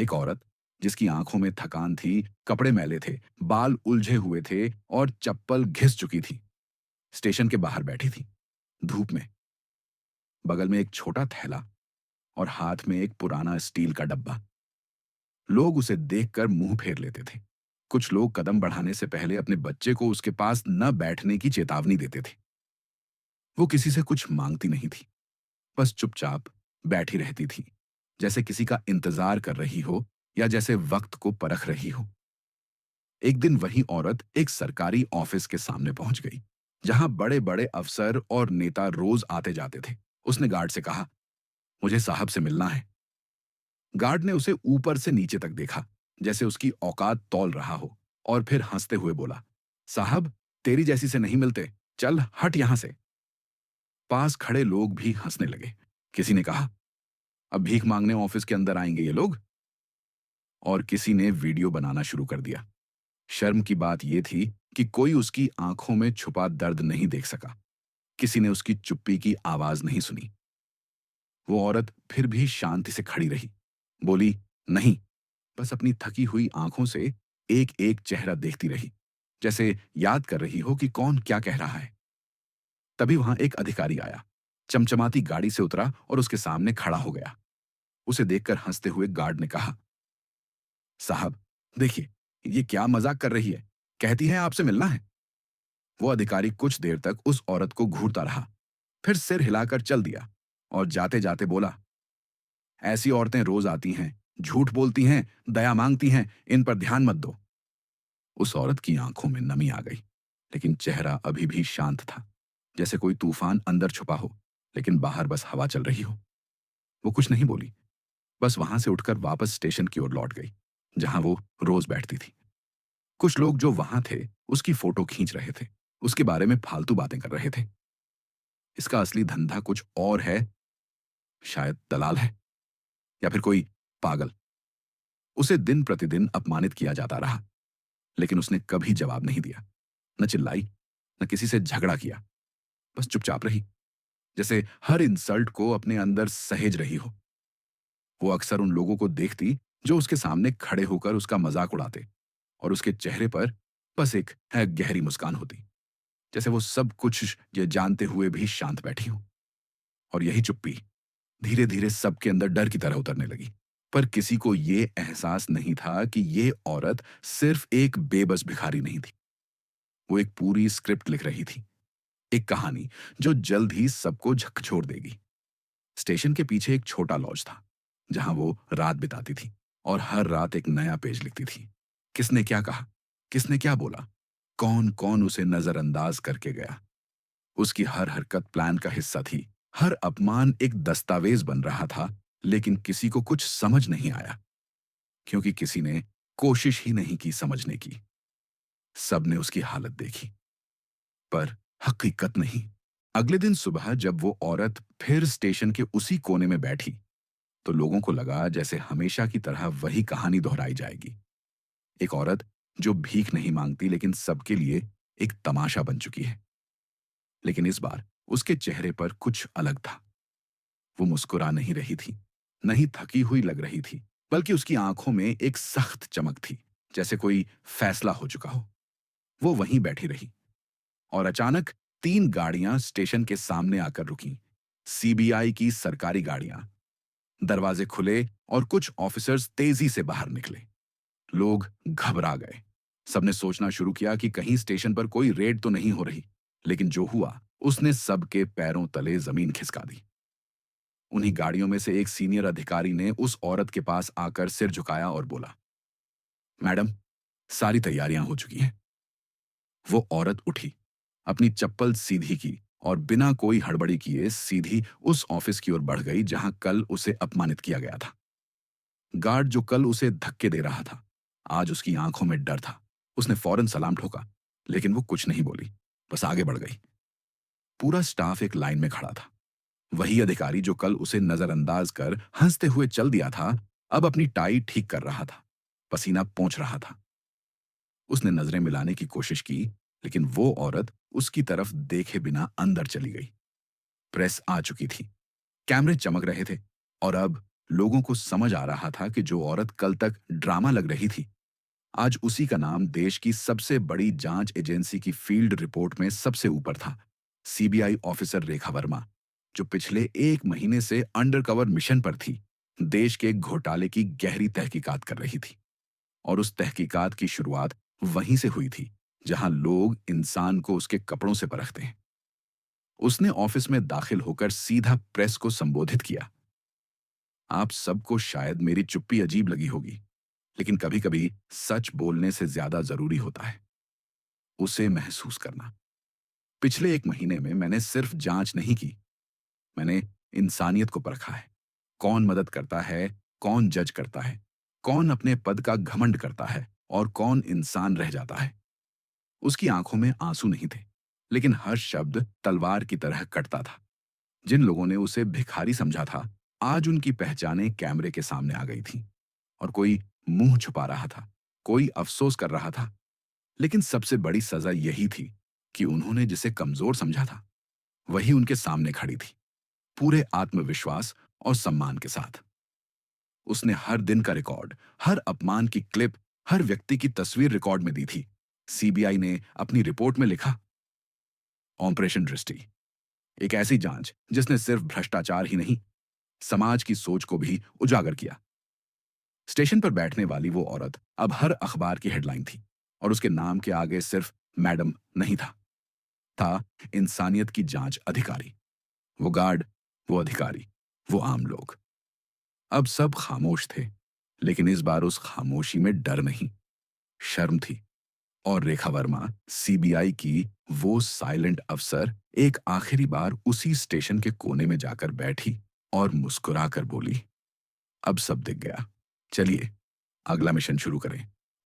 एक औरत जिसकी आंखों में थकान थी, कपड़े मैले थे, बाल उलझे हुए थे और चप्पल घिस चुकी थी, स्टेशन के बाहर बैठी थी, धूप में, बगल में एक छोटा थैला और हाथ में एक पुराना स्टील का डब्बा। लोग उसे देखकर मुंह फेर लेते थे। कुछ लोग कदम बढ़ाने से पहले अपने बच्चे को उसके पास न बैठने की चेतावनी देते थे। वो किसी से कुछ मांगती नहीं थी, बस चुपचाप बैठी रहती थी, जैसे किसी का इंतजार कर रही हो या जैसे वक्त को परख रही हो। एक दिन वही औरत एक सरकारी ऑफिस के सामने पहुंच गई, जहां बड़े बड़े अफसर और नेता रोज आते जाते थे। उसने गार्ड से कहा, मुझे साहब से मिलना है। गार्ड ने उसे ऊपर से नीचे तक देखा, जैसे उसकी औकात तौल रहा हो, और फिर हंसते हुए बोला, साहब, तेरी जैसी से नहीं मिलते, चल हट यहां से। पास खड़े लोग भी हंसने लगे। किसी ने कहा, अब भीख मांगने ऑफिस के अंदर आएंगे ये लोग। और किसी ने वीडियो बनाना शुरू कर दिया। शर्म की बात यह थी कि कोई उसकी आंखों में छुपा दर्द नहीं देख सका। किसी ने उसकी चुप्पी की आवाज नहीं सुनी। वो औरत फिर भी शांति से खड़ी रही, बोली, नहीं, बस अपनी थकी हुई आंखों से एक एक चेहरा देखती रही, जैसे याद कर रही हो कि कौन क्या कह रहा है। तभी वहां एक अधिकारी आया, चमचमाती गाड़ी से उतरा और उसके सामने खड़ा हो गया। उसे देखकर हंसते हुए गार्ड ने कहा, साहब, देखिए, ये क्या मजाक कर रही है, कहती है आपसे मिलना है। वो अधिकारी कुछ देर तक उस औरत को घूरता रहा, फिर सिर हिलाकर चल दिया और जाते जाते बोला, ऐसी औरतें रोज आती हैं, झूठ बोलती हैं, दया मांगती हैं, इन पर ध्यान मत दो। उस औरत की आंखों में नमी आ गई, लेकिन चेहरा अभी भी शांत था, जैसे कोई तूफान अंदर छुपा हो, लेकिन बाहर बस हवा चल रही हो। वो कुछ नहीं बोली, बस वहां से उठकर वापस स्टेशन की ओर लौट गई, जहां वो रोज बैठती थी। कुछ लोग जो वहां थे, उसकी फोटो खींच रहे थे, उसके बारे में फालतू बातें कर रहे थे। इसका असली धंधा कुछ और है, शायद दलाल है, या फिर कोई पागल। उसे दिन प्रतिदिन अपमानित किया जाता रहा, लेकिन उसने कभी जवाब नहीं दिया, न चिल्लाई, न किसी से झगड़ा किया, बस चुपचाप रही, जैसे हर इंसल्ट को अपने अंदर सहेज रही हो। वो अक्सर उन लोगों को देखती जो उसके सामने खड़े होकर उसका मजाक उड़ाते, और उसके चेहरे पर बस एक है गहरी मुस्कान होती, जैसे वो सब कुछ ये जानते हुए भी शांत बैठी हो। और यही चुप्पी धीरे धीरे सबके अंदर डर की तरह उतरने लगी। पर किसी को ये एहसास नहीं था कि ये औरत सिर्फ एक बेबस भिखारी नहीं थी, वो एक पूरी स्क्रिप्ट लिख रही थी, एक कहानी जो जल्द ही सबको झकझोर देगी। स्टेशन के पीछे एक छोटा लॉज था, जहां वो रात बिताती थी, और हर रात एक नया पेज लिखती थी। किसने क्या कहा, किसने क्या बोला, कौन कौन उसे नजरअंदाज करके गया। उसकी हर हरकत प्लान का हिस्सा थी, हर अपमान एक दस्तावेज बन रहा था, लेकिन किसी को कुछ समझ नहीं आया, क्योंकि किसी ने कोशिश ही नहीं की समझने की। सबने उसकी हालत देखी, पर हकीकत नहीं। अगले दिन सुबह जब वो औरत फिर स्टेशन के उसी कोने में बैठी, तो लोगों को लगा जैसे हमेशा की तरह वही कहानी दोहराई जाएगी। एक औरत जो भीख नहीं मांगती, लेकिन सबके लिए एक तमाशा बन चुकी है। लेकिन इस बार उसके चेहरे पर कुछ अलग था। वो मुस्कुरा नहीं रही थी, नहीं थकी हुई लग रही थी, बल्कि उसकी आंखों में एक सख्त चमक थी, जैसे कोई फैसला हो चुका हो। वो वहीं बैठी रही, और अचानक 3 गाड़ियां स्टेशन के सामने आकर रुकीं। सीबीआई की सरकारी गाड़ियां। दरवाजे खुले और कुछ ऑफिसर्स तेजी से बाहर निकले। लोग घबरा गए। सबने सोचना शुरू किया कि कहीं स्टेशन पर कोई रेड तो नहीं हो रही। लेकिन जो हुआ, उसने सबके पैरों तले जमीन खिसका दी। उन्हीं गाड़ियों में से एक सीनियर अधिकारी ने उस औरत के पास आकर सिर झुकाया और बोला, मैडम, सारी तैयारियां हो चुकी हैं। वो औरत उठी, अपनी चप्पल सीधी की और बिना कोई हड़बड़ी किए सीधी उस ऑफिस की ओर बढ़ गई जहां कल उसे अपमानित किया गया था। गार्ड जो कल उसे धक्के दे रहा था, आज उसकी आंखों में डर था। उसने फौरन सलाम ठोका, लेकिन वो कुछ नहीं बोली, बस आगे बढ़ गई। पूरा स्टाफ एक लाइन में खड़ा था। वही अधिकारी जो कल उसे नजरअंदाज कर हंसते हुए चल दिया था, अब अपनी टाई ठीक कर रहा था, पसीना पोंछ रहा था। उसने नजरें मिलाने की कोशिश की, लेकिन वो औरत उसकी तरफ देखे बिना अंदर चली गई। प्रेस आ चुकी थी, कैमरे चमक रहे थे, और अब लोगों को समझ आ रहा था कि जो औरत कल तक ड्रामा लग रही थी, आज उसी का नाम देश की सबसे बड़ी जांच एजेंसी की फील्ड रिपोर्ट में सबसे ऊपर था। सीबीआई ऑफिसर रेखा वर्मा, जो पिछले 1 महीने से अंडरकवर मिशन पर थी, देश के घोटाले की गहरी तहकीकात कर रही थी। और उस तहकीकात की शुरुआत वहीं से हुई थी, जहां लोग इंसान को उसके कपड़ों से परखते हैं। उसने ऑफिस में दाखिल होकर सीधा प्रेस को संबोधित किया। आप सबको शायद मेरी चुप्पी अजीब लगी होगी, लेकिन कभी-कभी सच बोलने से ज्यादा जरूरी होता है उसे महसूस करना। पिछले 1 महीने में मैंने सिर्फ जांच नहीं की, मैंने इंसानियत को परखा है। कौन मदद करता है, कौन जज करता है, कौन अपने पद का घमंड करता है और कौन इंसान रह जाता है। उसकी आंखों में आंसू नहीं थे, लेकिन हर शब्द तलवार की तरह कटता था। जिन लोगों ने उसे भिखारी समझा था, आज उनकी पहचानें कैमरे के सामने आ गई थीं। और कोई मुंह छुपा रहा था, कोई अफसोस कर रहा था। लेकिन सबसे बड़ी सजा यही थी कि उन्होंने जिसे कमजोर समझा था, वही उनके सामने खड़ी थी, पूरे आत्मविश्वास और सम्मान के साथ। उसने हर दिन का रिकॉर्ड, हर अपमान की क्लिप, हर व्यक्ति की तस्वीर रिकॉर्ड में दी थी। सीबीआई ने अपनी रिपोर्ट में लिखा, ऑपरेशन दृष्टि, एक ऐसी जांच जिसने सिर्फ भ्रष्टाचार ही नहीं, समाज की सोच को भी उजागर किया। स्टेशन पर बैठने वाली वो औरत अब हर अखबार की हेडलाइन थी, और उसके नाम के आगे सिर्फ मैडम नहीं था, था इंसानियत की जांच अधिकारी। वो गार्ड, वो अधिकारी, वो आम लोग। अब सब खामोश थे, लेकिन इस बार उस खामोशी में डर नहीं, शर्म थी। और रेखा वर्मा, सीबीआई की वो साइलेंट अफसर, एक आखिरी बार उसी स्टेशन के कोने में जाकर बैठी और मुस्कुराकर बोली, अब सब दिख गया, चलिए अगला मिशन शुरू करें।